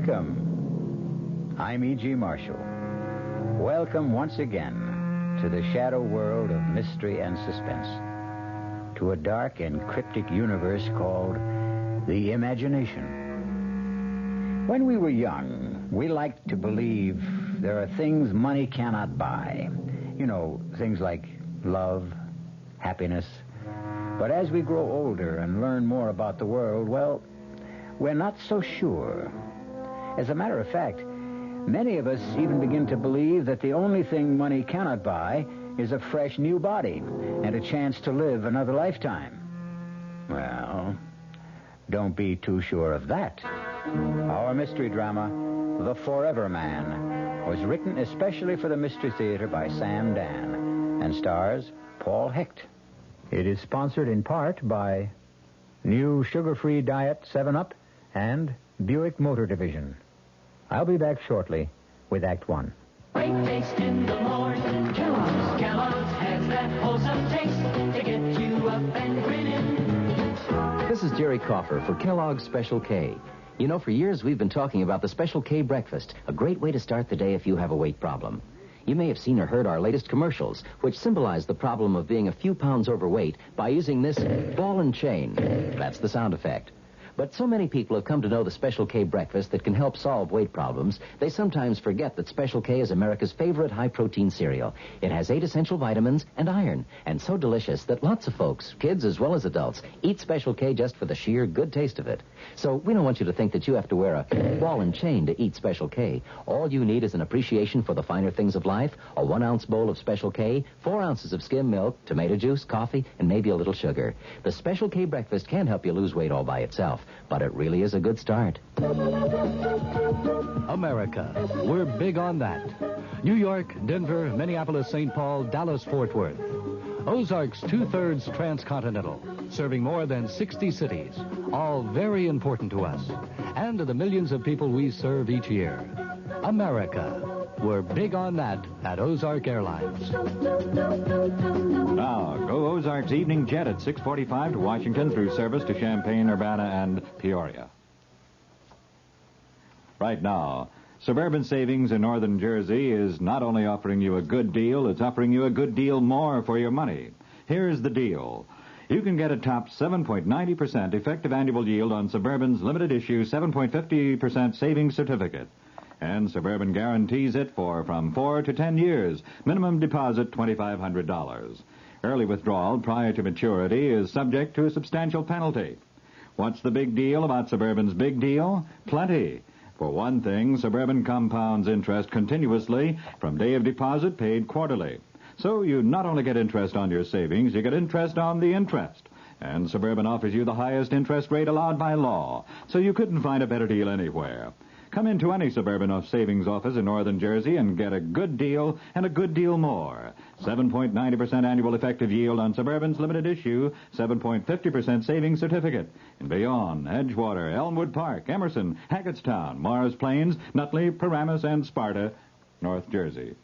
Welcome. I'm E.G. Marshall. Welcome once again to the shadow world of mystery and suspense, to a dark and cryptic universe called the imagination. When we were young, we liked to believe there are things money cannot buy. You know, things like love, happiness. But as we grow older and learn more about the world, well, we're not so sure. As a matter of fact, many of us even begin to believe that the only thing money cannot buy is a fresh new body and a chance to live another lifetime. Well, don't be too sure of that. Our mystery drama, The Forever Man, was written especially for the Mystery Theater by Sam Dan and stars Paul Hecht. It is sponsored in part by New Sugar-Free Diet 7-Up and Buick Motor Division. I'll be back shortly with Act One. Great taste in the morning. Kellogg's has that wholesome taste to get you up and grinning. This is Jerry Coffer for Kellogg's Special K. You know, for years we've been talking about the Special K breakfast, a great way to start the day if you have a weight problem. You may have seen or heard our latest commercials, which symbolize the problem of being a few pounds overweight by using this ball and chain. That's the sound effect. But so many people have come to know the Special K breakfast that can help solve weight problems, they sometimes forget that Special K is America's favorite high-protein cereal. It has 8 essential vitamins and iron, and so delicious that lots of folks, kids as well as adults, eat Special K just for the sheer good taste of it. So we don't want you to think that you have to wear a ball and chain to eat Special K. All you need is an appreciation for the finer things of life, a 1-ounce bowl of Special K, 4 ounces of skim milk, tomato juice, coffee, and maybe a little sugar. The Special K breakfast can help you lose weight all by itself, but it really is a good start. America. We're big on that. New York, Denver, Minneapolis, St. Paul, Dallas, Fort Worth. Ozarks 2/3 transcontinental, serving more than 60 cities, all very important to us, and to the millions of people we serve each year. America. We're big on that at Ozark Airlines. Now, go Ozark's evening jet at 6:45 to Washington through service to Champaign, Urbana, and Peoria. Right now, Suburban Savings in Northern Jersey is not only offering you a good deal, it's offering you a good deal more for your money. Here's the deal. You can get a top 7.90% effective annual yield on Suburban's limited issue 7.50% savings certificate. And Suburban guarantees it for from 4 to 10 years. Minimum deposit $2,500. Early withdrawal prior to maturity is subject to a substantial penalty. What's the big deal about Suburban's big deal? Plenty. For one thing, Suburban compounds interest continuously from day of deposit paid quarterly. So you not only get interest on your savings, you get interest on the interest. And Suburban offers you the highest interest rate allowed by law. So you couldn't find a better deal anywhere. Come into any Suburban savings office in Northern Jersey and get a good deal and a good deal more. 7.90% annual effective yield on Suburban's limited issue, 7.50% savings certificate. In Bayonne, Edgewater, Elmwood Park, Emerson, Hackettstown, Morris Plains, Nutley, Paramus, and Sparta, North Jersey.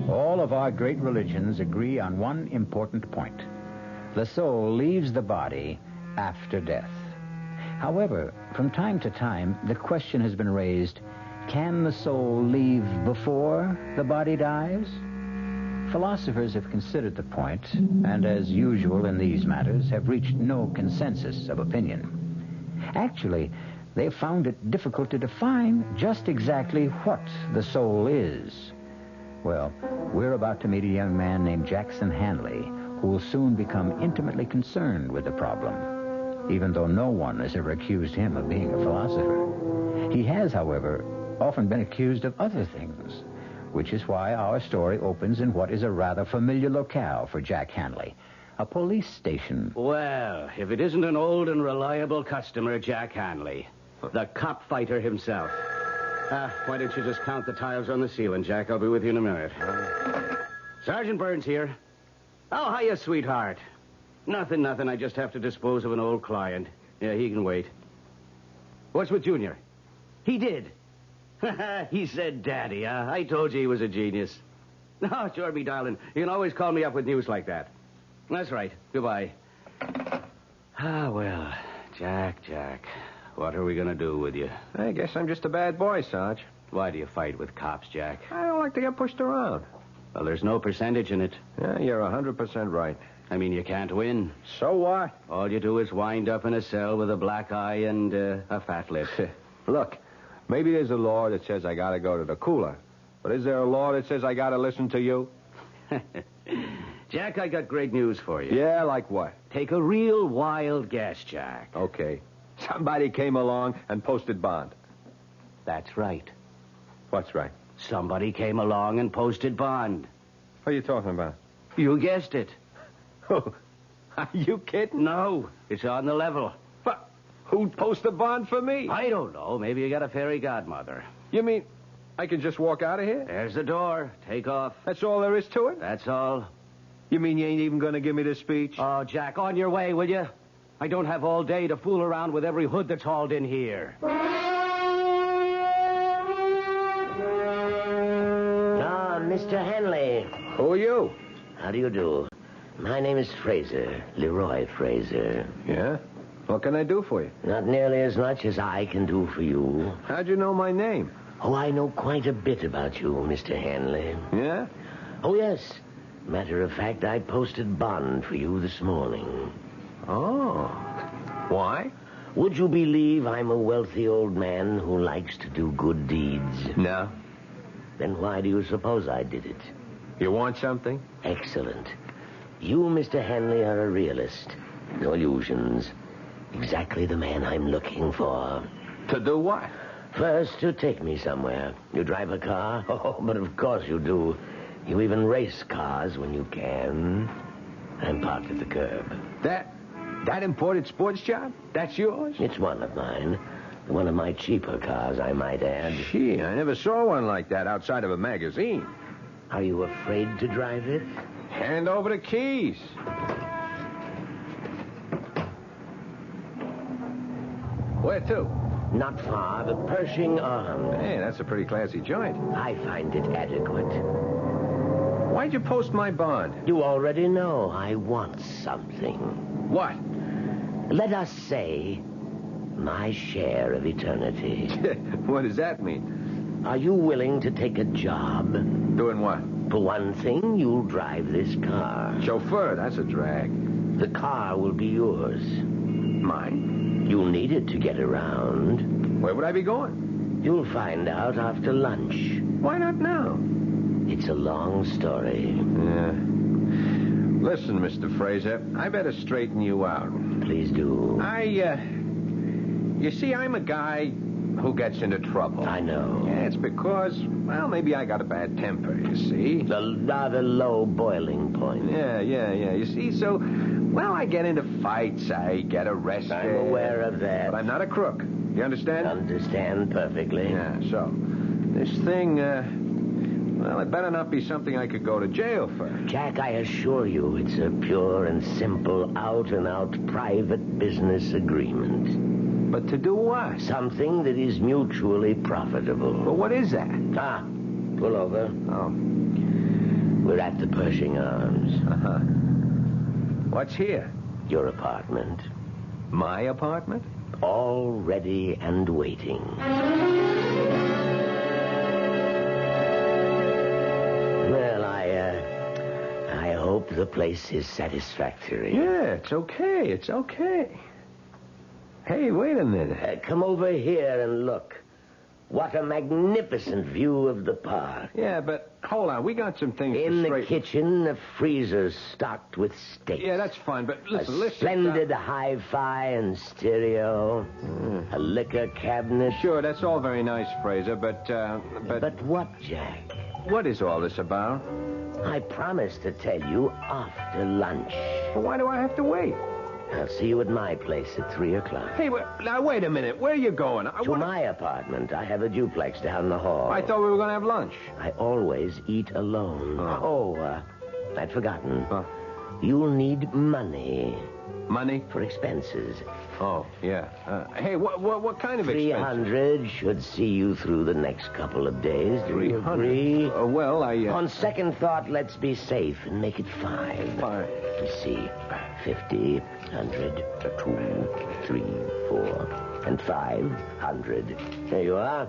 All of our great religions agree on one important point. The soul leaves the body after death. However, from time to time, the question has been raised, can the soul leave before the body dies? Philosophers have considered the point, and as usual in these matters, have reached no consensus of opinion. Actually, they've found it difficult to define just exactly what the soul is. Well, we're about to meet a young man named Jackson Hanley, who will soon become intimately concerned with the problem, even though no one has ever accused him of being a philosopher. He has, however, often been accused of other things, which is why our story opens in what is a rather familiar locale for Jack Hanley, a police station. Well, if it isn't an old and reliable customer, Jack Hanley, the cop fighter himself. Why don't you just count the tiles on the ceiling, Jack? I'll be with you in a minute. Sergeant Burns here. Oh, hiya, sweetheart. Nothing. I just have to dispose of an old client. Yeah, he can wait. What's with Junior? He did. He said daddy, huh? I told you he was a genius. No, sure, me darling. You can always call me up with news like that. That's right. Goodbye. Well, Jack. What are we going to do with you? I guess I'm just a bad boy, Sarge. Why do you fight with cops, Jack? I don't like to get pushed around. Well, there's no percentage in it. Yeah, you're 100% right. I mean, you can't win. So what? All you do is wind up in a cell with a black eye and a fat lip. Look, maybe there's a law that says I gotta go to the cooler. But is there a law that says I gotta listen to you? Jack, I got great news for you. Yeah, like what? Take a real wild guess, Jack. Okay. Somebody came along and posted bond. That's right. What's right? Somebody came along and posted bond. What are you talking about? You guessed it. Are you kidding? No, it's on the level. But who'd post a bond for me? I don't know. Maybe you got a fairy godmother. You mean I can just walk out of here? There's the door. Take off. That's all there is to it? That's all. You mean you ain't even going to give me the speech? Oh, Jack, on your way, will you? I don't have all day to fool around with every hood that's hauled in here. Mr. Hanley. Who are you? How do you do? My name is Fraser, Leroy Fraser. Yeah? What can I do for you? Not nearly as much as I can do for you. How'd you know my name? Oh, I know quite a bit about you, Mr. Hanley. Yeah? Oh, yes. Matter of fact, I posted bond for you this morning. Oh. Why? Would you believe I'm a wealthy old man who likes to do good deeds? No. Then why do you suppose I did it? You want something? Excellent. You, Mr. Hanley, are a realist. No illusions. Exactly the man I'm looking for. To do what? First, to take me somewhere. You drive a car? Oh, but of course you do. You even race cars when you can. I'm parked at the curb. That imported sports job? That's yours? It's one of mine. One of my cheaper cars, I might add. Gee, I never saw one like that outside of a magazine. Are you afraid to drive it? Hand over the keys. Where to? Not far, the Pershing Arms. Hey, that's a pretty classy joint. I find it adequate. Why'd you post my bond? You already know I want something. What? Let us say my share of eternity. What does that mean? Are you willing to take a job? Doing what? For one thing, you'll drive this car. Chauffeur, that's a drag. The car will be yours. Mine? You'll need it to get around. Where would I be going? You'll find out after lunch. Why not now? It's a long story. Yeah. Listen, Mr. Fraser, I better straighten you out. Please do. You see, I'm a guy who gets into trouble. I know. Yeah, it's because, well, maybe I got a bad temper, you see. The rather low boiling point. Yeah. You see, so, well, I get into fights. I get arrested. I'm aware of that. But I'm not a crook. You understand? Understand perfectly. Yeah, so, this thing, well, it better not be something I could go to jail for. Jack, I assure you, it's a pure and simple, out-and-out private business agreement. But to do what? Something that is mutually profitable. But what is that? Ah, pull over. Oh. We're at the Pershing Arms. Uh-huh. What's here? Your apartment. My apartment? All ready and waiting. Well, I hope the place is satisfactory. Yeah, it's okay. Hey, wait a minute. Come over here and look. What a magnificent view of the park. Yeah, but hold on. We got some things In to the straighten. kitchen, a freezer stocked with steaks. Yeah, that's fine, but A listen. splendid hi-fi and stereo. A liquor cabinet. Sure, that's all very nice, Fraser, but... But what, Jack? what is all this about? I promised to tell you after lunch. Well, why do I have to wait? I'll see you at my place at 3 o'clock. Hey, now, wait a minute. Where are you going? To my apartment. I have a duplex down the hall. I thought we were going to have lunch. I always eat alone. Oh. I'd forgotten. Huh? You'll need money. Money? For expenses. Oh, yeah. Hey, what kind of expenses? 300 should see you through the next couple of days. Do you 300? agree? Well, On second thought, let's be safe and make it 5. Fine. You see, 50, 100, 2, 3, 4, and 500. There you are.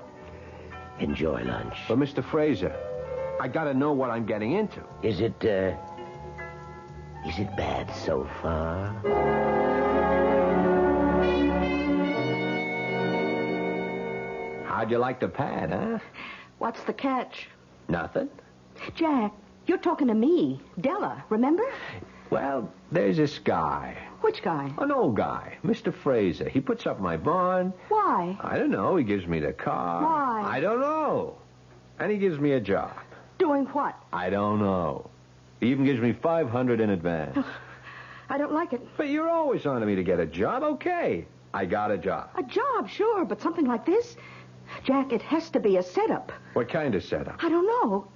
Enjoy lunch. But, Mr. Fraser, I gotta know what I'm getting into. Is it bad so far? How'd you like the pad, huh? What's the catch? Nothing. Jack, you're talking to me. Della, remember? Well, there's this guy. Which guy? An old guy, Mr. Fraser. He puts up my bond. Why? I don't know. He gives me the car. Why? I don't know. And he gives me a job. Doing what? I don't know. He even gives me $500 in advance. I don't like it. But you're always on to me to get a job. Okay. I got a job. A job, sure, but something like this? Jack, it has to be a setup. What kind of setup? I don't know.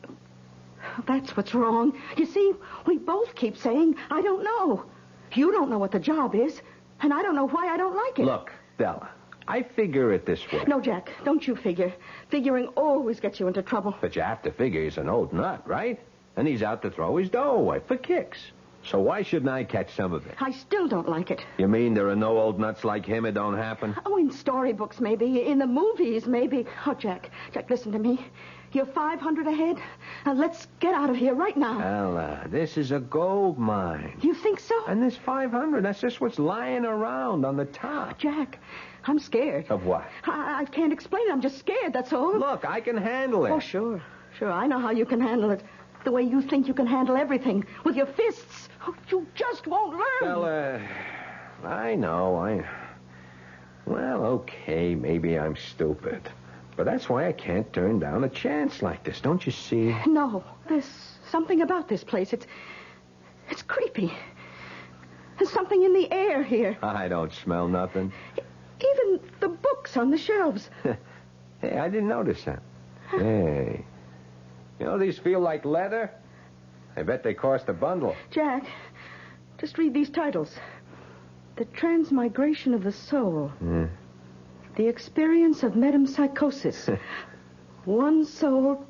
That's what's wrong. You see, we both keep saying, I don't know. You don't know what the job is, and I don't know why I don't like it. Look, Della, I figure it this way. No, Jack, don't you figure. Figuring always gets you into trouble. But you have to figure he's an old nut, right? And he's out to throw his dough away for kicks. So why shouldn't I catch some of it? I still don't like it. You mean there are no old nuts like him? It don't happen? Oh, in storybooks, maybe. In the movies, maybe. Oh, Jack, listen to me. You're 500 ahead. Now, let's get out of here right now. Ella, this is a gold mine. You think so? And this 500, that's just what's lying around on the top. Jack, I'm scared. Of what? I can't explain it. I'm just scared, that's all. Look, I can handle it. Oh, sure. Sure, I know how you can handle it. The way you think you can handle everything. With your fists. Oh, you just won't learn. Ella, I know. Well, okay, maybe I'm stupid. But that's why I can't turn down a chance like this, don't you see? No, there's something about this place. It's creepy. There's something in the air here. I don't smell nothing. Even the books on the shelves. Hey, I didn't notice that. Hey. You know, these feel like leather. I bet they cost a bundle. Jack, just read these titles. The Transmigration of the Soul. The Experience of Metempsychosis. One soul,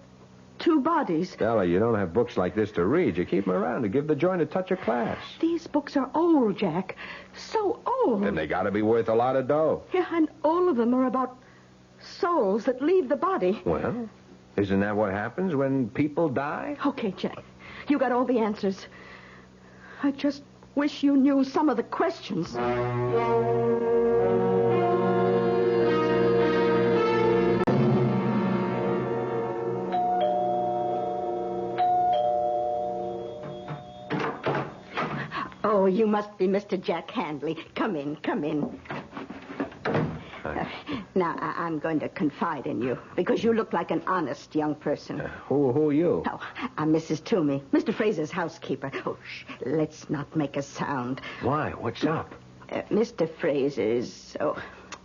2 bodies. Stella, you don't have books like this to read. You keep them around to give the joint a touch of class. These books are old, Jack. So old. Then they got to be worth a lot of dough. Yeah, and all of them are about souls that leave the body. Well, isn't that what happens when people die? Okay, Jack. You got all the answers. I just wish you knew some of the questions. Oh, you must be Mr. Jack Handley. Come in, come in. Now, I'm going to confide in you, because you look like an honest young person. Who are you? Oh, I'm Mrs. Toomey, Mr. Fraser's housekeeper. Oh, shh, let's not make a sound. Why? What's up? Mr. Fraser's,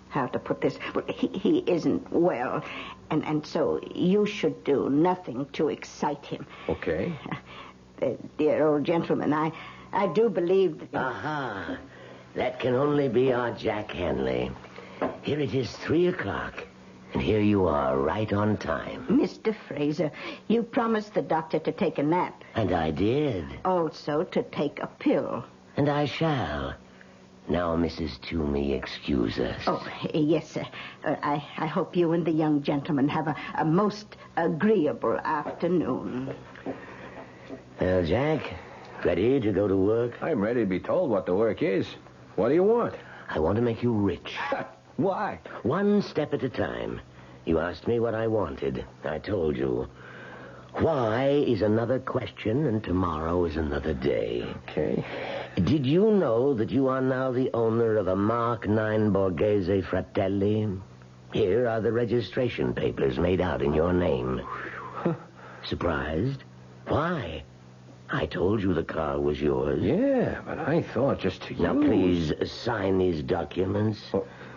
how to put this? Well, he isn't well, and so you should do nothing to excite him. Okay. Dear old gentleman, I do believe that... Aha. That can only be our Jack Hanley. Here it is 3:00, and here you are, right on time. Mr. Fraser, you promised the doctor to take a nap. And I did. Also to take a pill. And I shall. Now, Mrs. Toomey, excuse us. Oh, yes, sir. I hope you and the young gentleman have a most agreeable afternoon. Well, Jack, ready to go to work? I'm ready to be told what the work is. What do you want? I want to make you rich. Why? One step at a time. You asked me what I wanted. I told you. Why is another question, and tomorrow is another day. Okay. Did you know that you are now the owner of a Mark 9 Borghese Fratelli? Here are the registration papers made out in your name. Surprised? Why? I told you the car was yours. Yeah, but I thought just to Now, please sign these documents.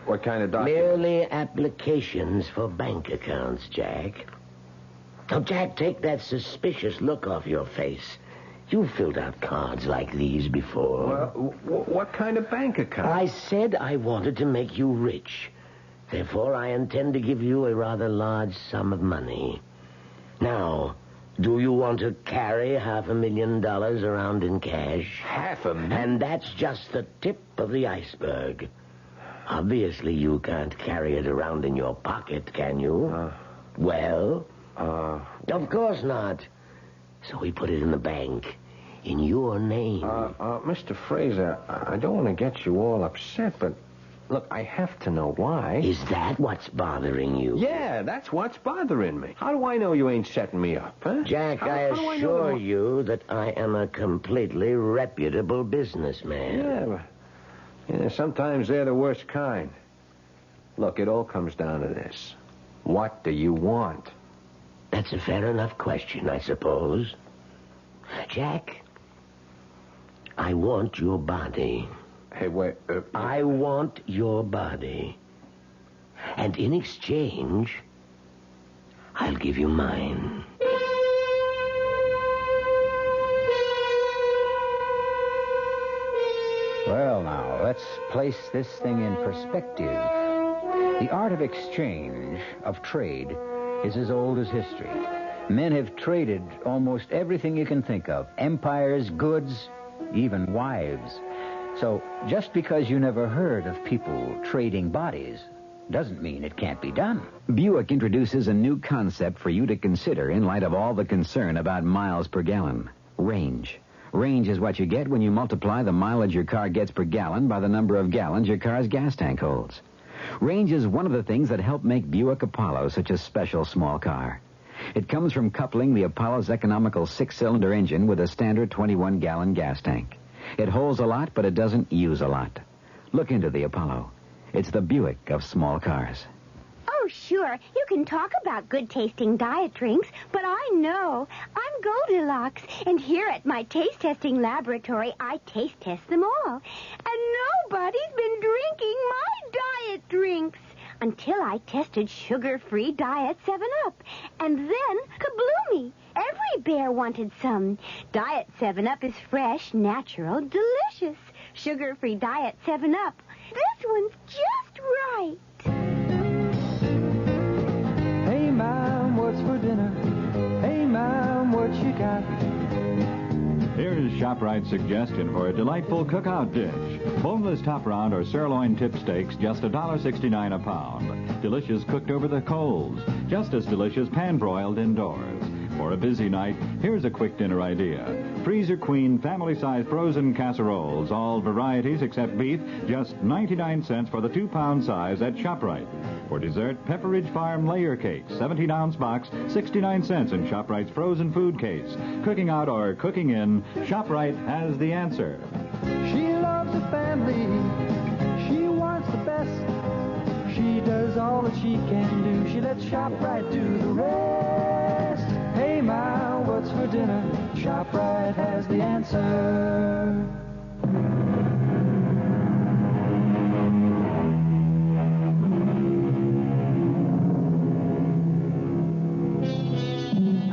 What kind of documents? Merely applications for bank accounts, Jack. Now, Jack, take that suspicious look off your face. You've filled out cards like these before. Well, what kind of bank account? I said I wanted to make you rich. Therefore, I intend to give you a rather large sum of money. Now, do you want to carry $500,000 around in cash? $500,000? And that's just the tip of the iceberg. Obviously, you can't carry it around in your pocket, can you? Of course not. So we put it in the bank, in your name. Mr. Fraser, I don't want to get you all upset, but look, I have to know why. Is that what's bothering you? Yeah, that's what's bothering me. How do I know you ain't setting me up, huh? Jack, I assure you that I am a completely reputable businessman. Yeah, sometimes they're the worst kind. Look, it all comes down to this. What do you want? That's a fair enough question, I suppose. Jack, I want your body. Hey, wait. I want your body. And in exchange, I'll give you mine. Well, now, let's place this thing in perspective. The art of exchange, of trade, is as old as history. Men have traded almost everything you can think of. Empires, goods, even wives. So, just because you never heard of people trading bodies doesn't mean it can't be done. Buick introduces a new concept for you to consider in light of all the concern about miles per gallon. Range. Range is what you get when you multiply the mileage your car gets per gallon by the number of gallons your car's gas tank holds. Range is one of the things that help make Buick Apollo such a special small car. It comes from coupling the Apollo's economical 6-cylinder engine with a standard 21-gallon gas tank. It holds a lot, but it doesn't use a lot. Look into the Apollo. It's the Buick of small cars. Oh, sure. You can talk about good-tasting diet drinks, but I know. I'm Goldilocks, and here at my taste-testing laboratory, I taste-test them all. And nobody's been drinking my diet drinks until I tested sugar-free Diet 7-Up. And then, kabloomy! Every bear wanted some. Diet 7-Up is fresh, natural, delicious. Sugar-free Diet 7-Up. This one's just right. Hey, Mom, what's for dinner? Hey, Mom, what you got? Here's ShopRite's suggestion for a delightful cookout dish. Boneless top round or sirloin tip steaks, just $1.69 a pound. Delicious cooked over the coals. Just as delicious pan-broiled indoors. For a busy night, here's a quick dinner idea. Freezer Queen family-size frozen casseroles, all varieties except beef, just 99 cents for the 2-pound size at ShopRite. For dessert, Pepperidge Farm layer cake, 17-ounce box, 69 cents in ShopRite's frozen food case. Cooking out or cooking in, ShopRite has the answer. She loves the family. She wants the best. She does all that she can do. She lets ShopRite do the rest. Hey, Ma, what's for dinner? ShopRite has the answer.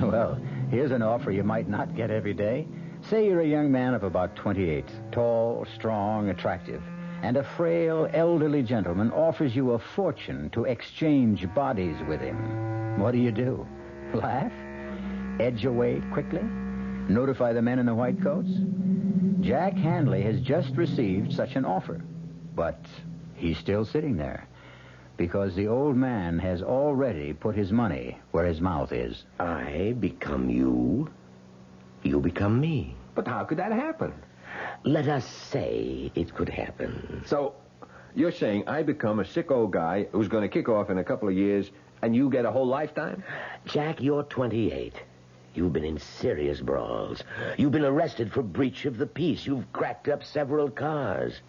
Well, here's an offer you might not get every day. Say you're a young man of about 28, tall, strong, attractive, and a frail, elderly gentleman offers you a fortune to exchange bodies with him. What do? Laugh? Edge away quickly? Notify the men in the white coats? Jack Hanley has just received such an offer, but he's still sitting there because the old man has already put his money where his mouth is. I become you. You become me. But how could that happen? Let us say it could happen. So, you're saying I become a sick old guy who's going to kick off in a couple of years, and you get a whole lifetime? Jack, you're 28. You've been in serious brawls. You've been arrested for breach of the peace. You've cracked up several cars.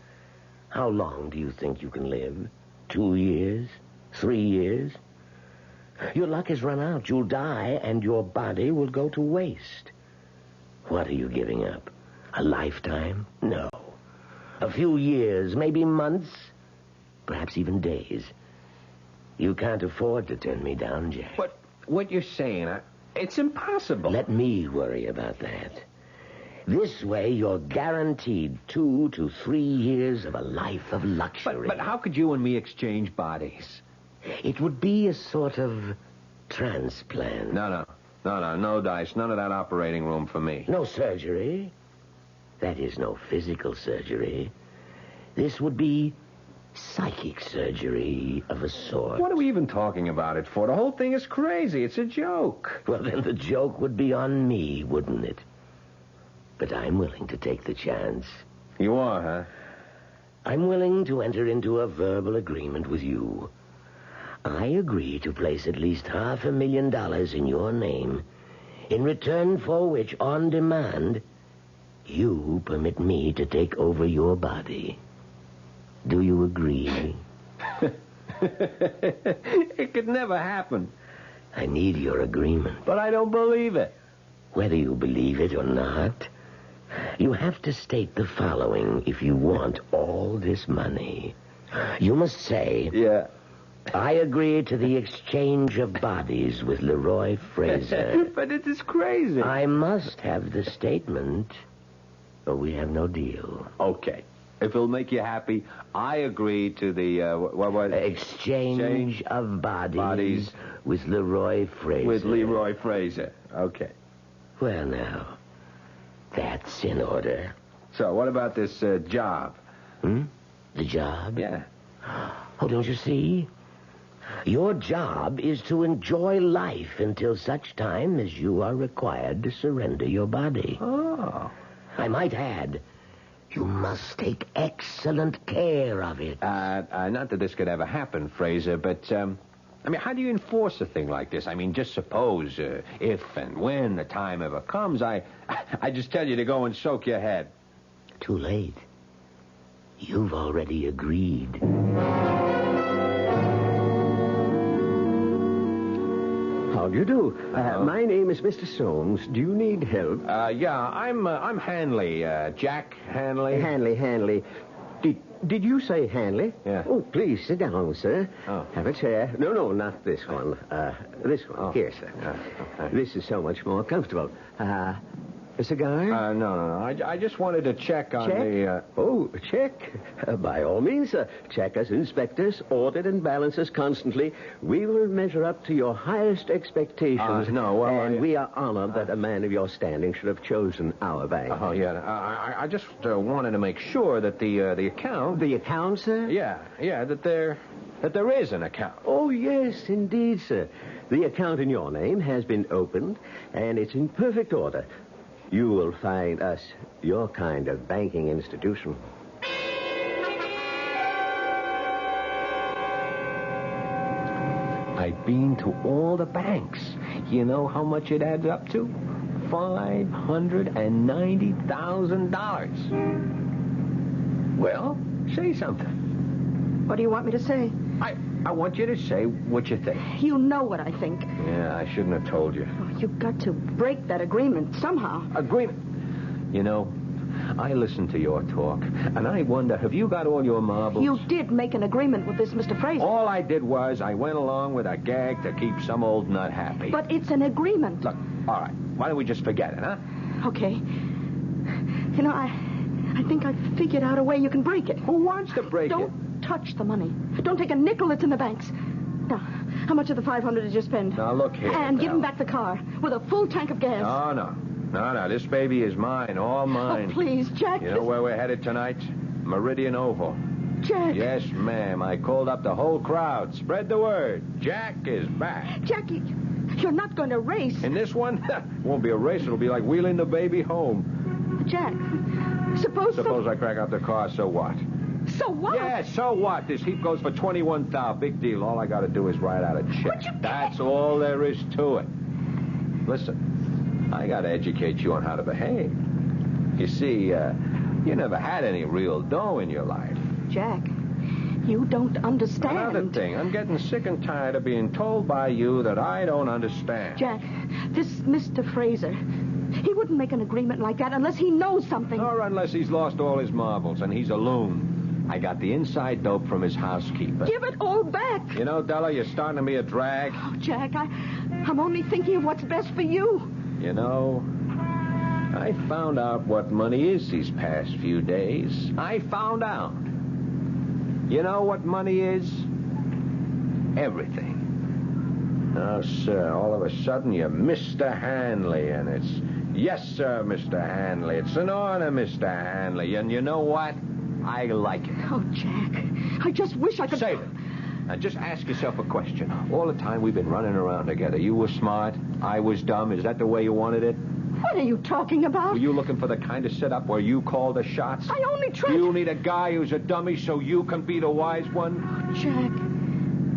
How long do you think you can live? 2 years? 3 years? Your luck has run out. You'll die, and your body will go to waste. What are you giving up? A lifetime? No. A few years, maybe months, perhaps even days. You can't afford to turn me down, Jack. But what you're saying, it's impossible. Let me worry about that. This way, you're guaranteed 2 to 3 years of a life of luxury. But how could you and me exchange bodies? It would be a sort of transplant. No, Dice. None of that operating room for me. No surgery. That is, no physical surgery. This would be psychic surgery of a sort. What are we even talking about it for? The whole thing is crazy. It's a joke. Well, then the joke would be on me, wouldn't it? But I'm willing to take the chance. You are, huh? I'm willing to enter into a verbal agreement with you. I agree to place at least $500,000 in your name, in return for which, on demand, you permit me to take over your body. Do you agree? It could never happen. I need your agreement. But I don't believe it. Whether you believe it or not, you have to state the following if you want all this money. You must say... Yeah. I agree to the exchange of bodies with Leroy Fraser. But it is crazy. I must have the statement, or we have no deal. Okay. If it'll make you happy, I agree to the, Exchange of bodies with Leroy Fraser. With Leroy Fraser. Okay. Well, now, that's in order. So, what about this job? The job? Yeah. Oh, don't you see? Your job is to enjoy life until such time as you are required to surrender your body. Oh. I might add, you must take excellent care of it. Not that this could ever happen, Fraser, but, how do you enforce a thing like this? Just suppose, if and when the time ever comes, I just tell you to go and soak your head. Too late. You've already agreed. How do you do? My name is Mr. Soames. Do you need help? Yeah, I'm Hanley, Jack Hanley. Hanley. Did you say Hanley? Yeah. Oh, please, sit down, sir. Oh. Have a chair. No, not this one. This one. Oh. Here, sir. Okay. This is so much more comfortable. A cigar? No. I just wanted to check on the... Oh, check. By all means, sir. Check us inspectors, audit and balance us constantly. We will measure up to your highest expectations. We are honored that a man of your standing should have chosen our bank. Oh, yeah. I just wanted to make sure that the account... The account, sir? Yeah, that there is an account. Oh, yes, indeed, sir. The account in your name has been opened, and it's in perfect order. You will find us your kind of banking institution. I've been to all the banks. You know how much it adds up to? $590,000. Well, say something. What do you want me to say? I want you to say what you think. You know what I think. Yeah, I shouldn't have told you. Oh, you've got to break that agreement somehow. Agreement? You know, I listen to your talk, and I wonder, have you got all your marbles? You did make an agreement with this Mr. Fraser. All I did was I went along with a gag to keep some old nut happy. But it's an agreement. Look, all right, why don't we just forget it, huh? Okay. You know, I think I've figured out a way you can break it. Who wants to break it? Don't touch the money. Don't take a nickel that's in the banks. Now, how much of the $500 did you spend? Now, look here. And give him back the car with a full tank of gas. No. This baby is mine, all mine. Oh, please, Jack. You know where we're headed tonight? Meridian Oval. Jack. Yes, ma'am. I called up the whole crowd. Spread the word. Jack is back. Jackie, you're not going to race. In this one? Won't be a race. It'll be like wheeling the baby home. Jack, suppose I crack up the car, so what? So what? Yeah, so what? This heap goes for $21,000. Big deal. All I got to do is write out a check. That's all there is to it. Listen, I got to educate you on how to behave. You see, you never had any real dough in your life. Jack, you don't understand. Another thing, I'm getting sick and tired of being told by you that I don't understand. Jack, this Mr. Fraser, he wouldn't make an agreement like that unless he knows something. Or unless he's lost all his marbles and he's a loon. I got the inside dope from his housekeeper. Give it all back. You know, Della, you're starting to be a drag. Oh, Jack, I'm only thinking of what's best for you. You know, I found out what money is these past few days. I found out. You know what money is? Everything. Oh, sir, all of a sudden you're Mr. Hanley, and it's, yes, sir, Mr. Hanley. It's an honor, Mr. Hanley, and you know what? I like it. Oh, Jack, I just wish I could... Save it. Now, just ask yourself a question. All the time we've been running around together, you were smart, I was dumb. Is that the way you wanted it? What are you talking about? Were you looking for the kind of setup where you call the shots? I only tried... You need a guy who's a dummy so you can be the wise one? Jack,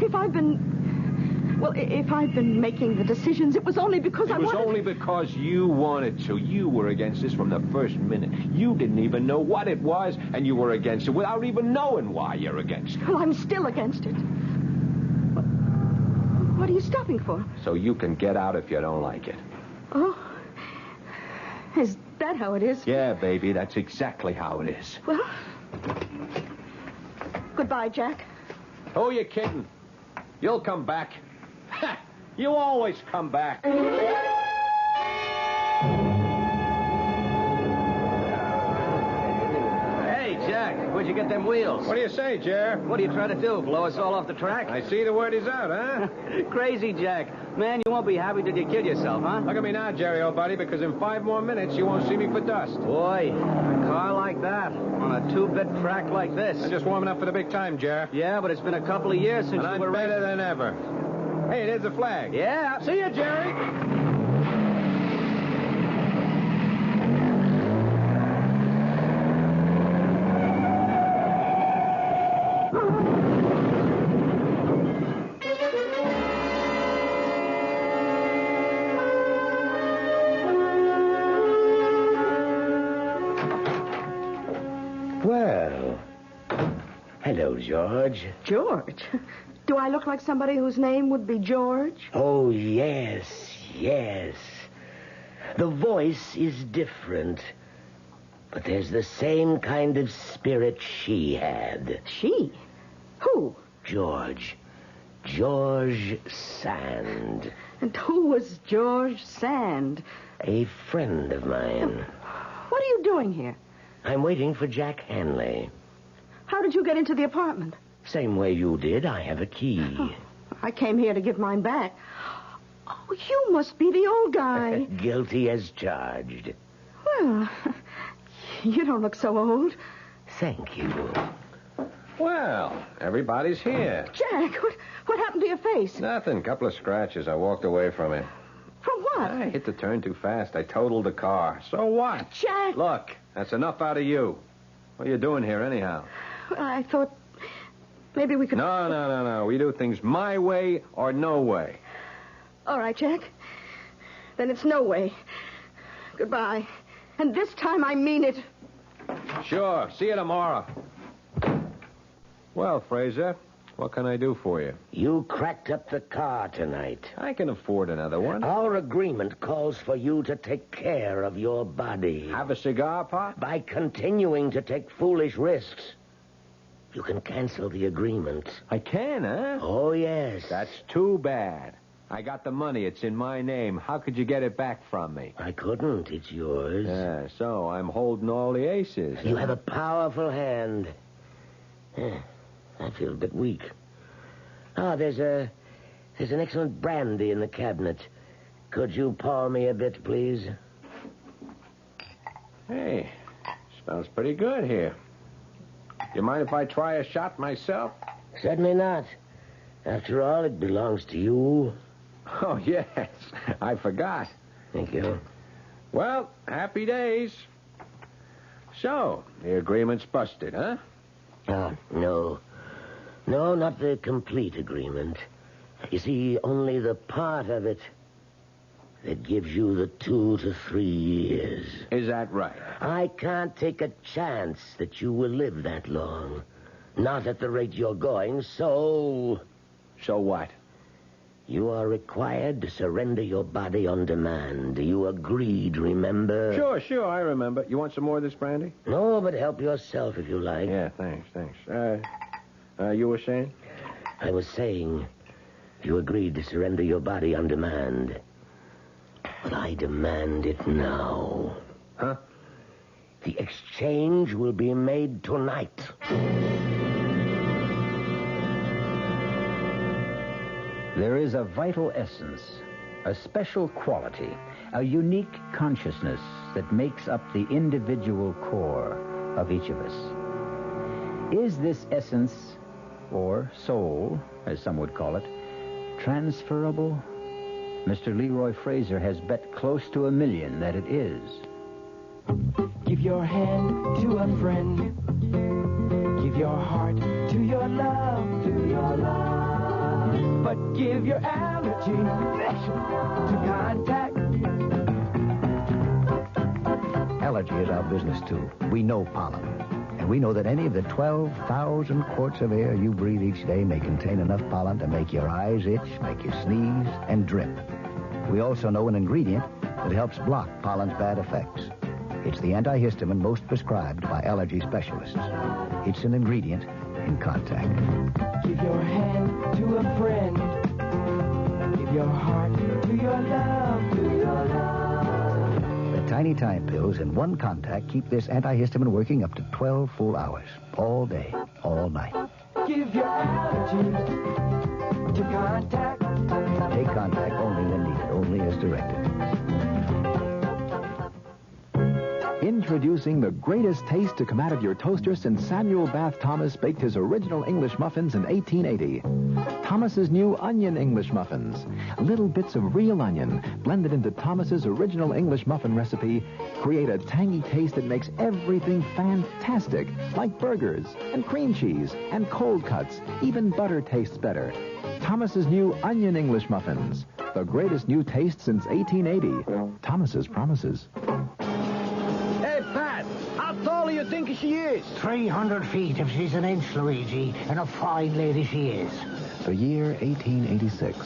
if I've been making the decisions, it was only because I wanted... It was only because you wanted to. You were against this from the first minute. You didn't even know what it was, and you were against it without even knowing why you're against it. Well, I'm still against it. What are you stopping for? So you can get out if you don't like it. Oh, is that how it is? Yeah, baby, that's exactly how it is. Well, goodbye, Jack. Who are you kidding? You'll come back. You always come back. Hey, Jack, where'd you get them wheels? What do you say, Jer? What are you trying to do, blow us all off the track? I see the word is out, huh? Crazy, Jack. Man, you won't be happy till you kill yourself, huh? Look at me now, Jerry, old buddy, because in 5 more minutes you won't see me for dust. Boy, a car like that, on a 2-bit track like this. I'm just warming up for the big time, Jer. Yeah, but it's been a couple of years since And you I'm were better than ever. Hey, there's the flag. Yeah. See you, Jerry. Well, hello, George. George? Do I look like somebody whose name would be George? Oh, yes, yes. The voice is different, but there's the same kind of spirit she had. She? Who? George. George Sand. And who was George Sand? A friend of mine. What are you doing here? I'm waiting for Jack Hanley. How did you get into the apartment? Same way you did. I have a key. Oh, I came here to give mine back. Oh, you must be the old guy. Guilty as charged. Well, you don't look so old. Thank you. Well, everybody's here. Jack, what happened to your face? Nothing. Couple of scratches. I walked away from it. From what? I hit the turn too fast. I totaled the car. So what? Jack! Look, that's enough out of you. What are you doing here anyhow? I thought maybe we could... No. We do things my way or no way. All right, Jack. Then it's no way. Goodbye. And this time I mean it. Sure. See you tomorrow. Well, Fraser, what can I do for you? You cracked up the car tonight. I can afford another one. Our agreement calls for you to take care of your body. Have a cigar, Pop? By continuing to take foolish risks, you can cancel the agreement. I can, huh? Oh, yes. That's too bad. I got the money. It's in my name. How could you get it back from me? I couldn't. It's yours. Yeah, so I'm holding all the aces. You have a powerful hand. I feel a bit weak. There's an excellent brandy in the cabinet. Could you pour me a bit, please? Hey, smells pretty good here. You mind if I try a shot myself? Certainly not. After all, it belongs to you. Oh, yes. I forgot. Thank you. Well, happy days. So, the agreement's busted, huh? No. No, not the complete agreement. You see, only the part of it that gives you the 2 to 3 years. Is that right? I can't take a chance that you will live that long. Not at the rate you're going, so... So what? You are required to surrender your body on demand. You agreed, remember? Sure, I remember. You want some more of this brandy? No, but help yourself if you like. Yeah, thanks. You were saying? I was saying, you agreed to surrender your body on demand. But I demand it now. Huh? The exchange will be made tonight. There is a vital essence, a special quality, a unique consciousness that makes up the individual core of each of us. Is this essence, or soul, as some would call it, transferable? Mr. Leroy Fraser has bet close to $1 million that it is. Give your hand to a friend. Give your heart to your love, But give your allergy to contact. Allergy is our business, too. We know pollen. And we know that any of the 12,000 quarts of air you breathe each day may contain enough pollen to make your eyes itch, make you sneeze, and drip. We also know an ingredient that helps block pollen's bad effects. It's the antihistamine most prescribed by allergy specialists. It's an ingredient in contact. Give your hand to a friend. Give your heart to your love, The tiny time pills in one contact keep this antihistamine working up to 12 full hours. All day, all night. Give your allergy to contact. Take contact only when needed, only as directed. Introducing the greatest taste to come out of your toaster since Samuel Bath Thomas baked his original English muffins in 1880. Thomas's new onion English muffins. Little bits of real onion blended into Thomas's original English muffin recipe create a tangy taste that makes everything fantastic, like burgers and cream cheese and cold cuts. Even butter tastes better. Thomas's new onion English muffins. The greatest new taste since 1880. Thomas's promises. How tall do you think she is? 300 feet if she's an inch, Luigi, and a fine lady she is. The year 1886.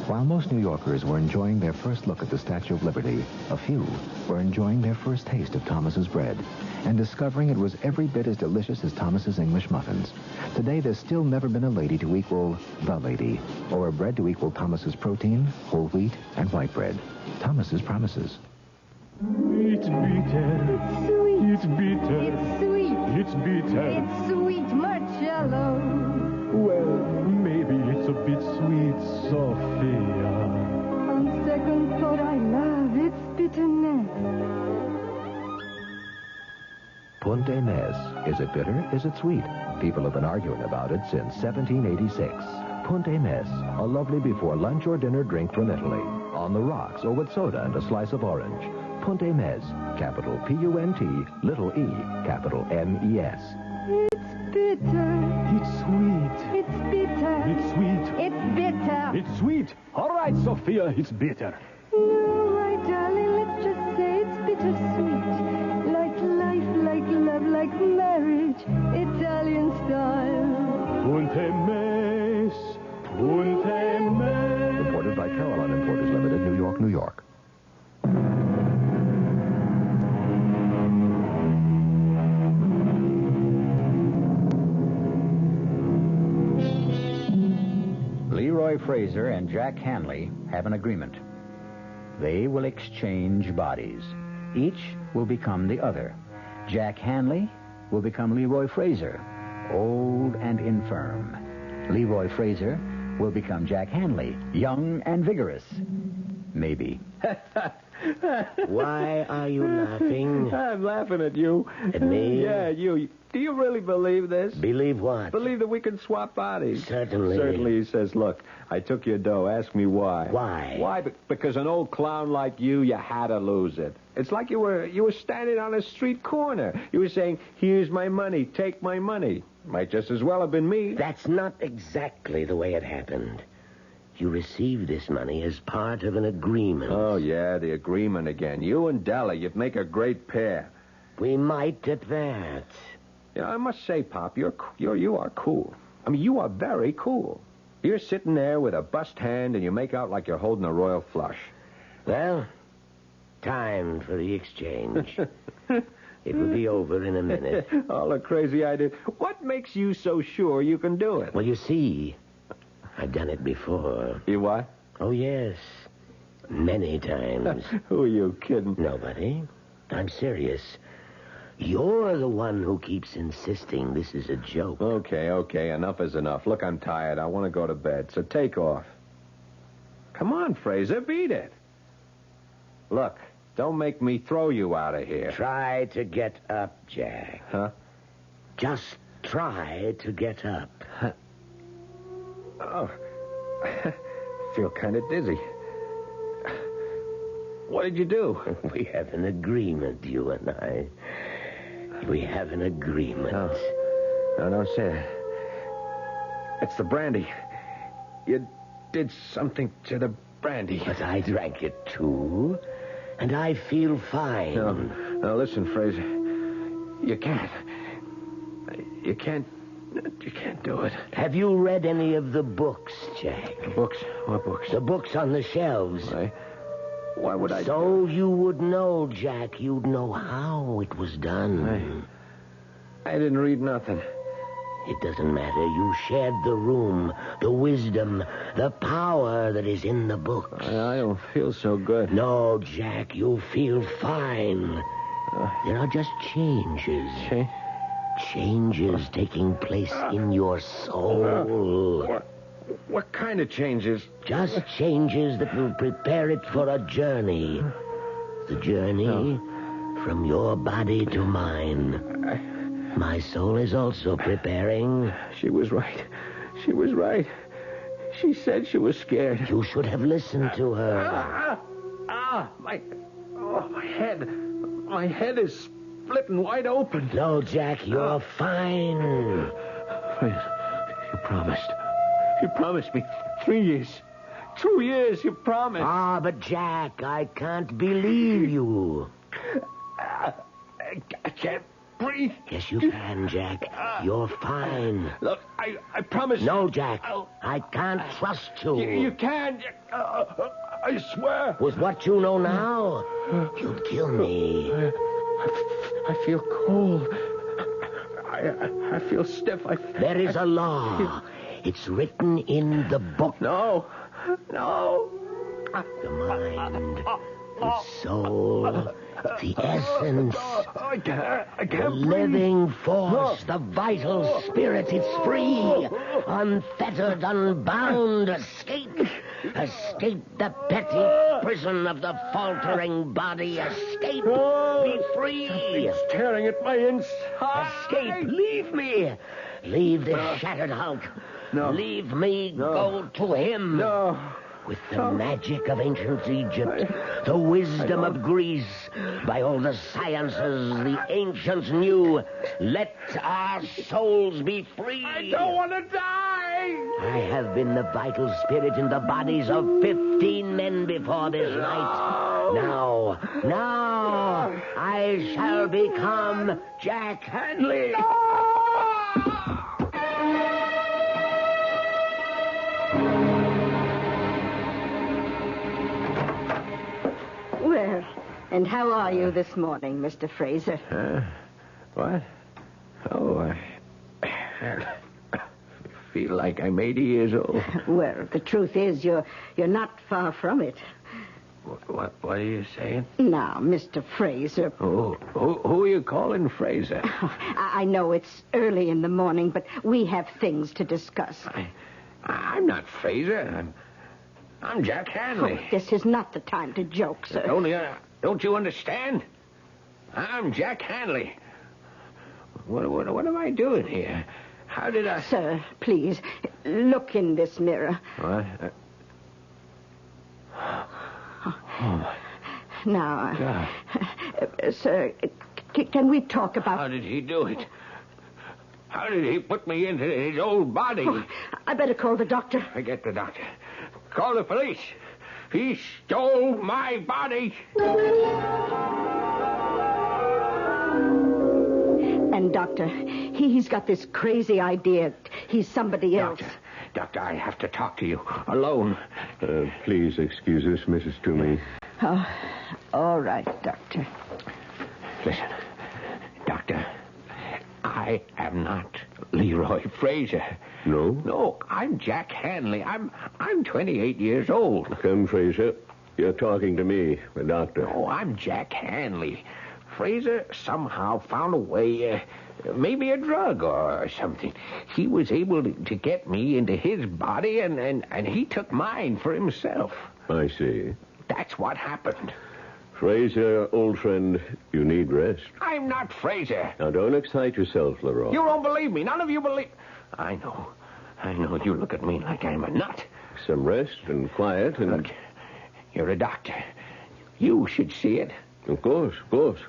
While most New Yorkers were enjoying their first look at the Statue of Liberty, a few were enjoying their first taste of Thomas's bread and discovering it was every bit as delicious as Thomas's English muffins. Today, there's still never been a lady to equal the lady, or a bread to equal Thomas's protein, whole wheat, and white bread. Thomas's promises. It's bitter. It's sweet. It's bitter. It's sweet. It's bitter. It's sweet, Marcello. Well, maybe it's a bit sweet, Sophia. On second thought, I love its bitterness. Punte Mes. Is it bitter? Is it sweet? People have been arguing about it since 1786. Punte Mes, a lovely before lunch or dinner drink from Italy. On the rocks or with soda and a slice of orange. Punte Mes, capital P-U-N-T, little e, capital M-E-S. It's bitter. It's sweet. It's bitter. It's sweet. It's bitter. It's sweet. All right, Sophia, it's bitter. No, my darling, let's just say it's bittersweet. Like life, like love, like marriage. Italian style. Punte Mes. Punte Mes. Imported by Caroline Importers Limited, New York, New York. Leroy Fraser and Jack Hanley have an agreement. They will exchange bodies. Each will become the other. Jack Hanley will become Leroy Fraser, old and infirm. Leroy Fraser will become Jack Hanley, young and vigorous. Maybe. Why are you laughing? I'm laughing at you. At me? Yeah, you. Do you really believe this? Believe what? Believe that we can swap bodies. Certainly. Certainly, he says, look, I took your dough. Ask me why. Why? Why? Because an old clown like you had to lose it. It's like you were standing on a street corner. You were saying, here's my money, take my money. Might just as well have been me. That's not exactly the way it happened. You received this money as part of an agreement. Oh, yeah, the agreement again. You and Della, you'd make a great pair. We might at that. You know, I must say, Pop, you are cool. I mean, you are very cool. You're sitting there with a bust hand and you make out like you're holding a royal flush. Well, time for the exchange. It will be over in a minute. All the crazy ideas. What makes you so sure you can do it? Well, you see, I've done it before. You what? Oh, yes. Many times. Who are you kidding? Nobody. I'm serious. You're the one who keeps insisting this is a joke. Okay. Enough is enough. Look, I'm tired. I want to go to bed, so take off. Come on, Fraser, beat it. Look, don't make me throw you out of here. Try to get up, Jack. Huh? Just try to get up. Oh, I feel kind of dizzy. What did you do? We have an agreement, you and I. We have an agreement. No, don't say it. It's the brandy. You did something to the brandy. But I drank it, too. And I feel fine. No, listen, Fraser. You can't. You can't do it. Have you read any of the books, Jack? Books? What books? The books on the shelves. Why would I? So you would know, Jack. You'd know how it was done. I didn't read nothing. It doesn't matter. You shared the room, the wisdom, the power that is in the books. I don't feel so good. No, Jack, you feel fine. There are just changes. Changes taking place in your soul. What kind of changes? Just changes that will prepare it for a journey. The journey from your body to mine. My soul is also preparing. She was right. She said she was scared. You should have listened to her. My head. My head is splitting wide open. No, Jack, you're fine. You promised. You promised me 3 years. 2 years, you promised. But Jack, I can't believe you. I can't breathe. Yes, you can, Jack. You're fine. Look, I promise. No, Jack. I can't trust you. You can. I swear. With what you know now, you'll kill me. I feel cold. I feel stiff. There is a law. It's written in the book. No. The mind, the soul, the essence, I can't the living force, the vital spirit. It's free, unfettered, unbound. Escape the petty prison of the faltering body. Escape, be free. It's tearing at my inside. Escape, leave me. Leave this shattered hulk. No. Leave me go to him. No. With the magic of ancient Egypt, the wisdom of Greece, by all the sciences the ancients knew, let our souls be free. I don't want to die. I have been the vital spirit in the bodies of 15 men before this night. Now, I shall become Jack Hanley. Well, and how are you this morning, Mr. Fraser? What? Oh, I feel like I'm 80 years old. Well, the truth is, you're not far from it. What are you saying? Now, Mr. Fraser. Who are you calling Fraser? I know it's early in the morning, but we have things to discuss. I'm not Fraser. I'm Jack Hanley. Oh, this is not the time to joke, sir. Don't you understand? I'm Jack Hanley. What am I doing here? How did I... Sir, please, look in this mirror. What? Oh, now, God. Sir, can we talk about... How did he do it? How did he put me into his old body? Oh, I better call the doctor. Forget the doctor. Call the police. He stole my body. And, Doctor, he's got this crazy idea. He's somebody else. Doctor, I have to talk to you. Alone. Please excuse us, Mrs. Toomey. Oh, all right, Doctor. Listen, Doctor, I am not Leroy Fraser. No? No, I'm Jack Hanley. I'm 28 years old. Come, Fraser. You're talking to me, the doctor. No, I'm Jack Hanley. Fraser somehow found a way, maybe a drug or something. He was able to get me into his body, and he took mine for himself. I see. That's what happened. Fraser, old friend, you need rest. I'm not Fraser. Now, don't excite yourself, Leroy. You don't believe me. None of you believe... I know. You look at me like I'm a nut. Some rest and quiet and... Look, you're a doctor. You should see it. Of course, of course.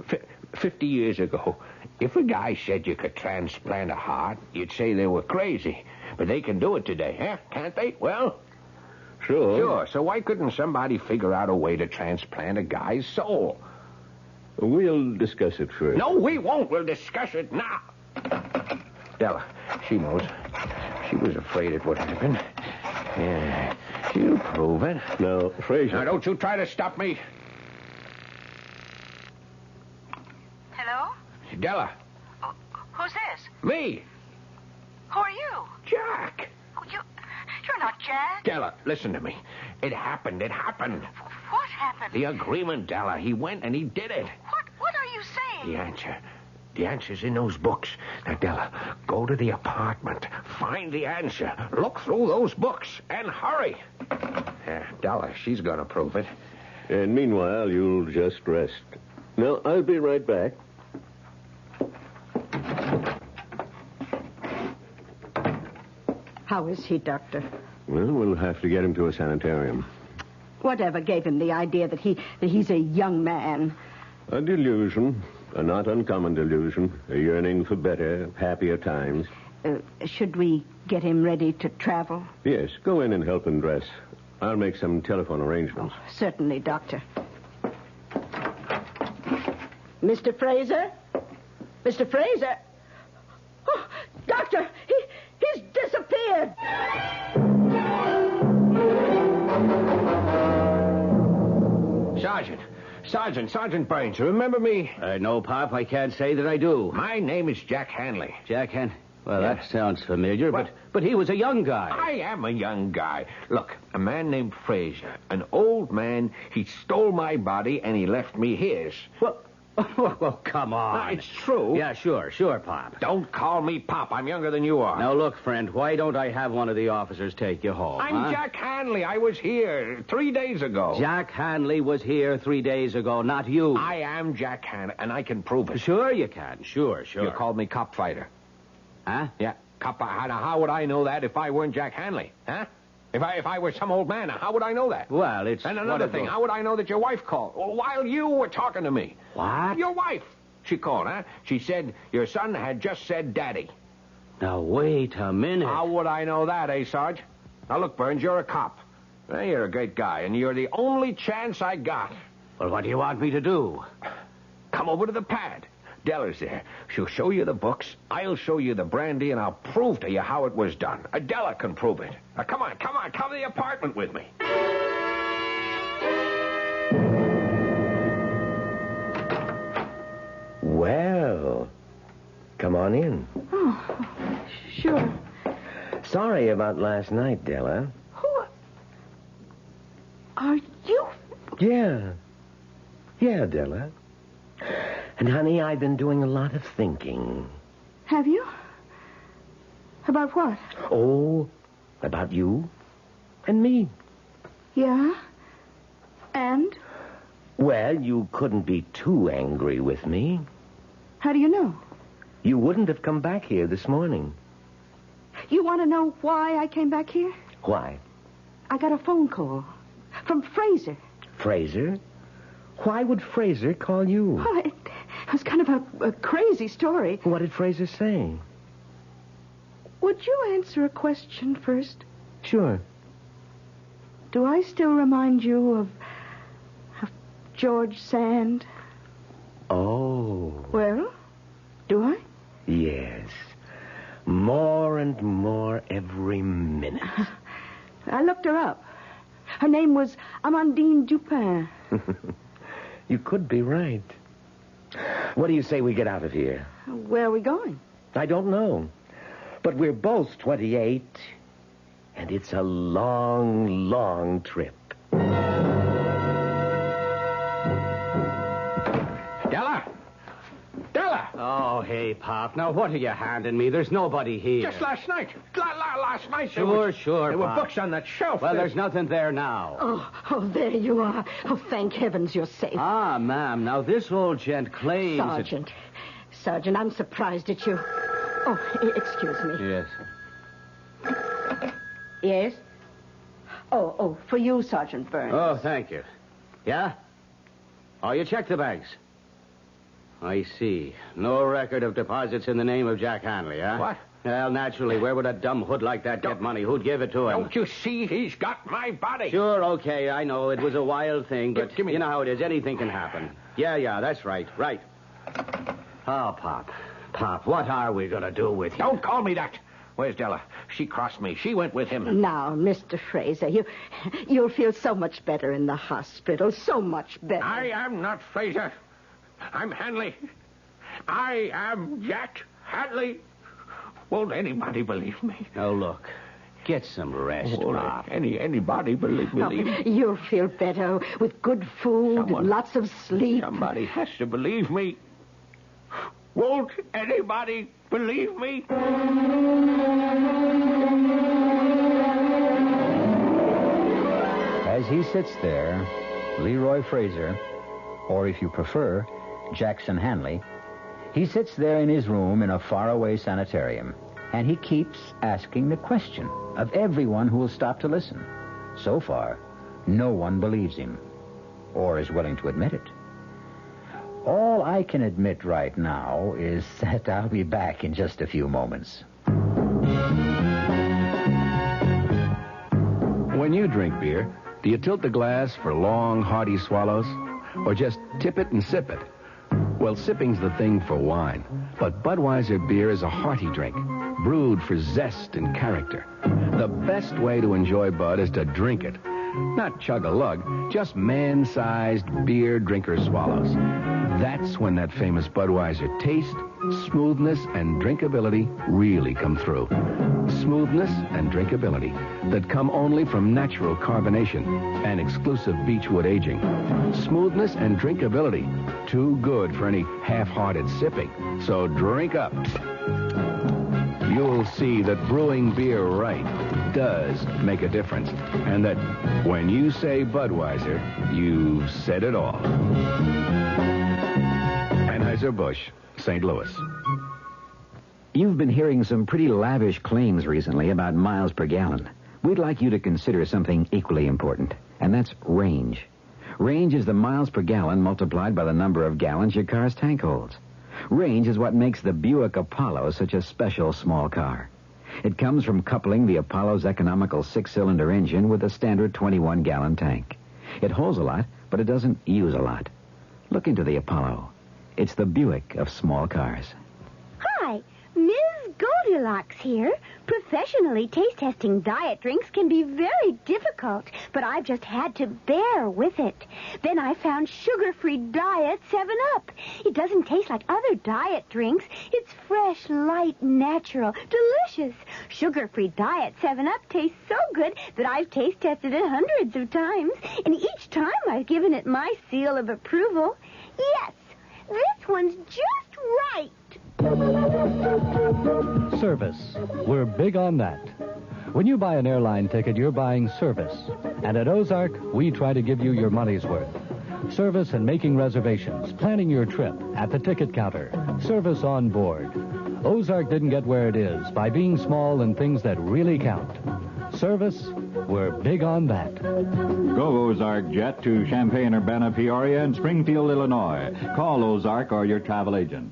50 years ago, if a guy said you could transplant a heart, you'd say they were crazy. But they can do it today, huh? Can't they? Well... Sure. Sure. So why couldn't somebody figure out a way to transplant a guy's soul? We'll discuss it first. No, we won't. We'll discuss it now. Della, she knows. She was afraid it would happen. Yeah, she'll prove it. Now, Fraser... Now, don't you try to stop me. Hello? Della. Who's this? Me. Who are you? Jack. You're not Jack. Della, listen to me. It happened. What happened? The agreement, Della. He went and he did it. What are you saying? The answer. The answer's in those books. Now, Della, go to the apartment. Find the answer. Look through those books. And hurry. Della, she's going to prove it. And meanwhile, you'll just rest. Now, I'll be right back. How is he, Doctor? Well, we'll have to get him to a sanitarium. Whatever gave him the idea that he's a young man? A delusion. A not uncommon delusion. A yearning for better, happier times. Should we get him ready to travel? Yes, go in and help him dress. I'll make some telephone arrangements. Oh, certainly, Doctor. Mr. Fraser? Mr. Fraser? Oh, Doctor, he's disappeared. Sergeant Burns, you remember me? No, Pop, I can't say that I do. My name is Jack Hanley. Jack Hanley? Well, Yeah. that sounds familiar, but he was a young guy. I am a young guy. Look, a man named Fraser, an old man, he stole my body and he left me his. Well, come on. It's true. Yeah, sure, Pop. Don't call me Pop. I'm younger than you are. Now, look, friend, why don't I have one of the officers take you home? I'm Jack Hanley. I was here 3 days ago. Jack Hanley was here 3 days ago, not you. I am Jack Hanley, and I can prove it. Sure you can. Sure. You called me cop fighter. Huh? Yeah, cop. How would I know that if I weren't Jack Hanley? Huh? If I were some old man, how would I know that? Well, it's... And another thing, how would I know that your wife called? Well, while you were talking to me. What? Your wife. She called, huh? She said your son had just said daddy. Now, wait a minute. How would I know that, Sarge? Now, look, Burns, you're a cop. Well, you're a great guy, and you're the only chance I got. Well, what do you want me to do? Come over to the pad. Della's there. She'll show you the books. I'll show you the brandy, and I'll prove to you how it was done. Della can prove it. Now, come on. Come to the apartment with me. Well, come on in. Oh, sure. Sorry about last night, Della. Who are you? Yeah, Della. And, honey, I've been doing a lot of thinking. Have you? About what? Oh, about you and me. Yeah? And? Well, you couldn't be too angry with me. How do you know? You wouldn't have come back here this morning. You want to know why I came back here? Why? I got a phone call from Fraser. Fraser? Why would Fraser call you? Oh, it was kind of a crazy story. What did Fraser say? Would you answer a question first? Sure. Do I still remind you of George Sand? Oh. Well, do I? Yes. More and more every minute. I looked her up. Her name was Amandine Dupin. You could be right. What do you say we get out of here? Where are we going? I don't know. But we're both 28, and it's a long, long trip. Della! Oh, hey, Pop. Now, what are you handing me? There's nobody here. Just last night. Last night. Sure, There were Pop. books on that shelf. Well, there's nothing there now. Oh, there you are. Oh, thank heavens you're safe. Ah, ma'am. Now, this old gent claims... Sergeant, I'm surprised at you. Oh, excuse me. Yes. Yes? Oh, for you, Sergeant Burns. Oh, thank you. Yeah? Oh, you checked the bags. I see. No record of deposits in the name of Jack Hanley, huh? What? Well, naturally, where would a dumb hood like that get money? Who'd give it to him? Don't you see he's got my body? Sure, okay, I know. It was a wild thing, but Give me you know how it is. Anything can happen. Yeah, that's right. Right. Oh, Pop, what are we going to do with you? Don't call me that. Where's Della? She crossed me. She went with him. Now, Mr. Fraser, you'll feel so much better in the hospital. So much better. I am not Fraser. I'm Hanley. I am Jack Hanley. Won't anybody believe me? Oh, look. Get some rest, Pop. Anybody believe me? You'll feel better with good food and lots of sleep. Somebody has to believe me. Won't anybody believe me? As he sits there, Leroy Fraser, or if you prefer, Jackson Hanley, he sits there in his room in a faraway sanitarium, and he keeps asking the question of everyone who will stop to listen. So far, no one believes him, or is willing to admit it. All I can admit right now is that I'll be back in just a few moments. When you drink beer, do you tilt the glass for long, hearty swallows? Or just tip it and sip it? Well, sipping's the thing for wine. But Budweiser beer is a hearty drink, brewed for zest and character. The best way to enjoy Bud is to drink it. Not chug-a-lug, just man-sized beer drinker swallows. That's when that famous Budweiser taste, smoothness, and drinkability really come through. Smoothness and drinkability that come only from natural carbonation and exclusive beechwood aging. Smoothness and drinkability, too good for any half-hearted sipping. So drink up. You'll see that brewing beer right does make a difference. And that when you say Budweiser, you've said it all. Anheuser-Busch, St. Louis. You've been hearing some pretty lavish claims recently about miles per gallon. We'd like you to consider something equally important, and that's range. Range is the miles per gallon multiplied by the number of gallons your car's tank holds. Range is what makes the Buick Apollo such a special small car. It comes from coupling the Apollo's economical 6-cylinder engine with a standard 21-gallon tank. It holds a lot, but it doesn't use a lot. Look into the Apollo. It's the Buick of small cars. Hi, Ms. Goldilocks here. Professionally taste-testing diet drinks can be very difficult, but I've just had to bear with it. Then I found sugar-free Diet 7-Up. It doesn't taste like other diet drinks. It's fresh, light, natural, delicious. Sugar-free Diet 7-Up tastes so good that I've taste-tested it hundreds of times, and each time I've given it my seal of approval. Yes, this one's just right. Service. We're big on that. When you buy an airline ticket, you're buying service. And at Ozark, we try to give you your money's worth. Service in making reservations, planning your trip, at the ticket counter, service on board. Ozark didn't get where it is by being small in things that really count. Service, we're big on that. Go Ozark Jet to Champaign-Urbana, Peoria, and Springfield, Illinois. Call Ozark or your travel agent.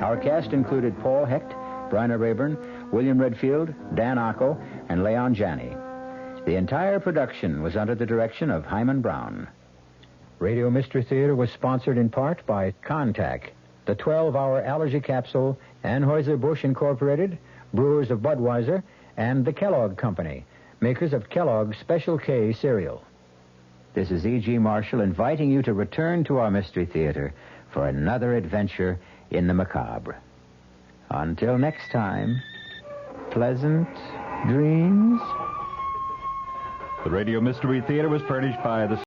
Our cast included Paul Hecht, Bryna Rayburn, William Redfield, Dan Ocko, and Leon Janney. The entire production was under the direction of Hyman Brown. Radio Mystery Theater was sponsored in part by Contac, the 12-hour allergy capsule, Anheuser-Busch Incorporated, brewers of Budweiser, and the Kellogg Company, makers of Kellogg's Special K cereal. This is E.G. Marshall inviting you to return to our Mystery Theater for another adventure in the macabre. Until next time, pleasant dreams. The Radio Mystery Theater was furnished by the